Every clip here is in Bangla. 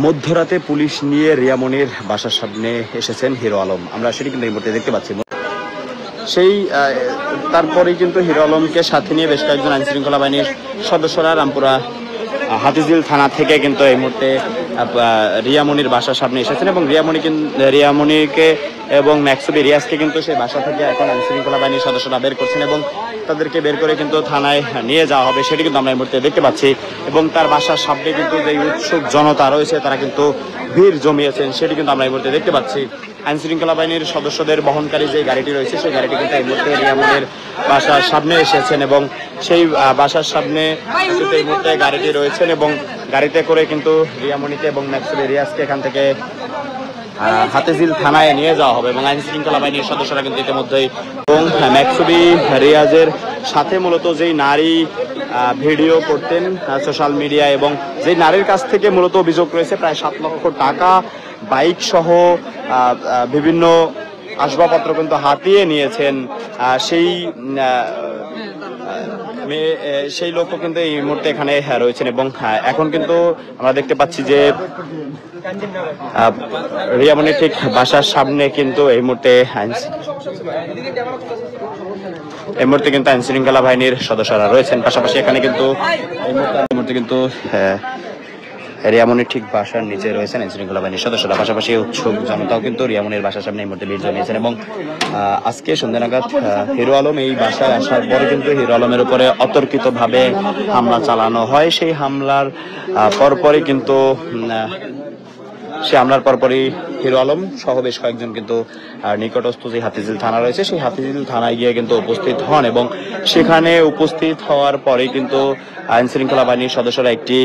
মধ্যরাতে পুলিশ নিয়ে রিয়ামনির বাসার সামনে এসেছেন হিরো আলম। আমরা সেটি কিন্তু এই মুহূর্তে দেখতে পাচ্ছি। সেই তারপরেই কিন্তু হিরো আলমকে সাথে নিয়ে বেশ কয়েকজন আইন শৃঙ্খলা বাহিনীর সদস্যরা রামপুরা হাতিঝিল থানা থেকে কিন্তু এই মুহূর্তে রিয়ামনির বাসার সামনে এসেছেন এবং রিয়ামনিকে এবং ম্যাক্সুবি রিয়াজকে কিন্তু সেই বাসা থেকে এখন আইন শৃঙ্খলা বাহিনীর সদস্যরা বের করছেন এবং তাদেরকে বের করে কিন্তু থানায় নিয়ে যাওয়া হবে, সেটি কিন্তু আমরা এই মুহূর্তে দেখতে পাচ্ছি। এবং তার বাসার সামনে কিন্তু যে উৎসুক জনতা রয়েছে তারা কিন্তু ভিড় জমিয়েছেন, সেটি কিন্তু আমরা এই মুহূর্তে দেখতে পাচ্ছি। আইন শৃঙ্খলা বাহিনীর সদস্যদের বহনকারী যে গাড়িটি রয়েছে সেই গাড়িটি কিন্তু এই মুহূর্তে রিয়ামনির বাসার সামনে এসেছেন এবং সেই বাসার সামনে কিন্তু এই মুহূর্তে গাড়িটি রয়েছেন এবং গাড়িতে করে কিন্তু রিয়ামনিকে এবং ম্যাক্সুবি রিয়াজকে এখান থেকে হাতিঝিল থানায় নিয়ে যাওয়া হবে এবং আইন শৃঙ্খলা বাহিনীর সদস্যরা কিন্তু ইতিমধ্যেই এবং ম্যাক্সুবি রিয়াজের সাথে মূলত যেই নারী ভিডিও করতেন সোশ্যাল মিডিয়া এবং যেই নারীর কাছ থেকে মূলত অভিযোগ রয়েছে প্রায় 7 লক্ষ টাকা, বাইক সহ বিভিন্ন আসবাবপত্র কিন্তু হাতিয়ে নিয়েছেন, সেই লোকও কিন্তু এই মুহূর্তে এখানে রয়েছেন এবং এখন কিন্তু আমরা দেখতে পাচ্ছি যে রিয়ামনির ঠিক বাসার সামনে কিন্তু এই মুহূর্তে কিন্তু আইন শৃঙ্খলা বাহিনীর সদস্যরা রয়েছেন। পাশাপাশি এখানে কিন্তু এই মুহূর্তে কিন্তু রিয়ামনির ঠিক বাসার নিচে রয়েছেন আইন শৃঙ্খলা বাহিনীর সদস্যরা। পাশাপাশি উৎসুক জনতাও কিন্তু রিয়ামনির বাসার সামনে এই মুহূর্তে ভিড় জমিয়েছেন এবং আজকে সন্ধ্যা নাগাদ হিরো আলম এই বাসায় আসার পরে কিন্তু হিরো আলমের উপরে অতর্কিতভাবে হামলা চালানো হয়। সেই হামলার পরপরই কিন্তু হিরো আলম সহ বেশ কয়েকজন কিন্তু নিকটস্থ যে হাতিঝিল থানা রয়েছে সেই হাতিঝিল থানায় গিয়ে কিন্তু উপস্থিত হন এবং সেখানে উপস্থিত হওয়ার পরে কিন্তু আইন শৃঙ্খলা বাহিনীর সদস্যরা একটি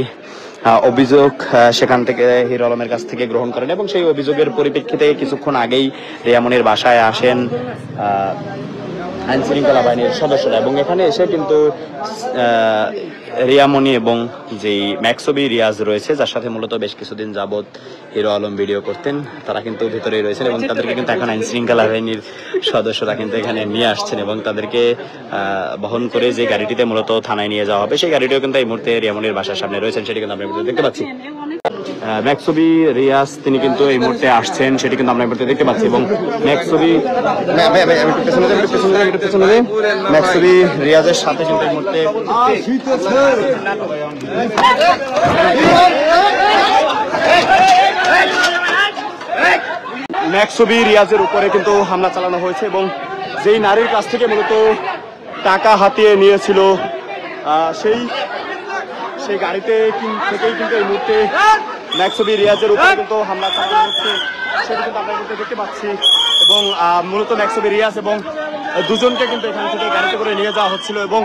অভিযোগ সেখান থেকে হিরো আলমের কাছ থেকে গ্রহণ করেন এবং সেই অভিযোগের পরিপ্রেক্ষিতে কিছুক্ষণ আগেই রিয়ামনির বাসায় আসেন আইন শৃঙ্খলা বাহিনীর সদস্যরা এবং এখানে এসে কিন্তু রিয়ামনি এবং যেই ম্যাক্সুবি রিয়াজ রয়েছে যার সাথে মূলত বেশ কিছুদিন যাবৎ হিরো আলম ভিডিও করতেন তারা কিন্তু ভিতরেই রয়েছেন এবং তাদেরকে কিন্তু এখন আইন শৃঙ্খলা বাহিনীর সদস্যরা কিন্তু এখানে নিয়ে আসছেন এবং তাদেরকে বহন করে যে গাড়িটিতে মূলত থানায় নিয়ে যাওয়া হবে সেই গাড়িটিও কিন্তু এই মুহূর্তে রিয়ামনির বাসার সামনে রয়েছেন, সেটি কিন্তু আমরা দেখতে পাচ্ছি। ম্যাক্সুবি রিয়াজ তিনি কিন্তু এই মুহূর্তে আসছেন, সেটি কিন্তু আমরা এই মুহূর্তে দেখতে পাচ্ছি এবং ম্যাক্সুবি রিয়াজের সাথে কিন্তু এই মুহূর্তে ম্যাক্সুবি রিয়াজের উপরে কিন্তু হামলা চালানো হয়েছে এবং যেই নারীর কাছ থেকে মূলত টাকা হাতিয়ে নিয়েছিল সেই গাড়িতে থেকেই কিন্তু এই মুহূর্তে ম্যাক্সুবি রিয়াজের উপরে কিন্তু হামলা চালানো হচ্ছে, সেটা কিন্তু আমরা দেখতে পাচ্ছি এবং মূলত ম্যাক্সুবি রিয়াজ এবং দুজনকে কিন্তু এখান থেকে গাড়িতে করে নিয়ে যাওয়া হচ্ছিল এবং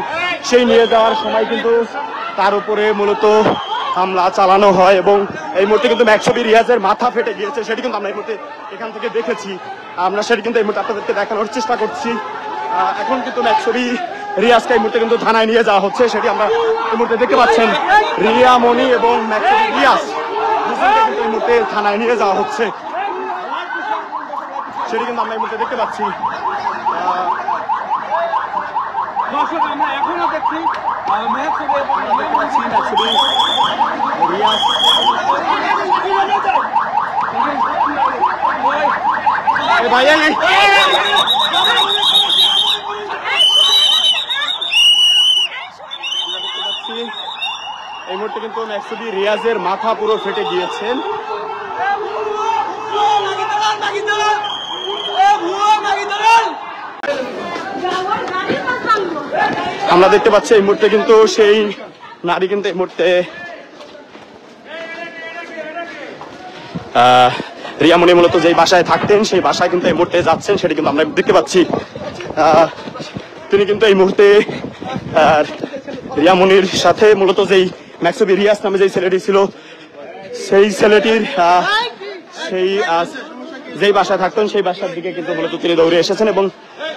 সেই নিয়ে যাওয়ার সময় কিন্তু তার উপরে মূলত হামলা চালানো হয় এবং এই মুহূর্তে কিন্তু ম্যাক্সুবি রিয়াজের মাথা ফেটে গিয়েছে, সেটি কিন্তু আমরা এই মুহূর্তে এখান থেকে দেখেছি। আমরা সেটি কিন্তু এই মুহূর্তে আপনাদেরকে দেখানোর চেষ্টা করছি। এখন কিন্তু ম্যাক্সুবি রিয়াজকে এই মুহূর্তে কিন্তু থানায় নিয়ে যাওয়া হচ্ছে, সেটি আমরা এই মুহূর্তে দেখতে পাচ্ছেন। রিয়ামনি এবং ম্যাক্সুবি রিয়াজ দুজনকে কিন্তু এই মুহূর্তে থানায় নিয়ে যাওয়া হচ্ছে, সেটি কিন্তু আমরা এই মুহূর্তে দেখতে পাচ্ছি। আমরা এখনো দেখছি এই মুহূর্তে কিন্তু ম্যাক্সুবি রিয়াজের মাথা পুরো ফেটে গিয়েছেন। আমরা দেখতে পাচ্ছি এই মুহূর্তে কিন্তু সেই নারী কিন্তু এই মুহূর্তে রিয়ামনি মূলত যেই বাসায় থাকতেন সেই বাসায় কিন্তু এই মুহূর্তে যাচ্ছেন, সেটি কিন্তু আমরা দেখতে পাচ্ছি। তিনি কিন্তু এই মুহূর্তে রিয়ামনির সাথে মূলত যেই ম্যাক্সুবি রিয়াজ নামে যেই ছেলেটি ছিল সেই ছেলেটির যেই বাসায় থাকতেন সেই বাসার দিকে কিন্তু মূলত তিনি দৌড়ে এসেছেন এবং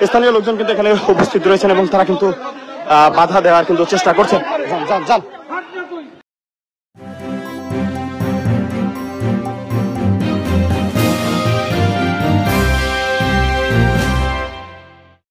স্থানীয় লোকজন কিন্তু এখানে উপস্থিত রয়েছেন এবং তারা কিন্তু বাধা দেওয়ার কিন্তু চেষ্টা করছেন।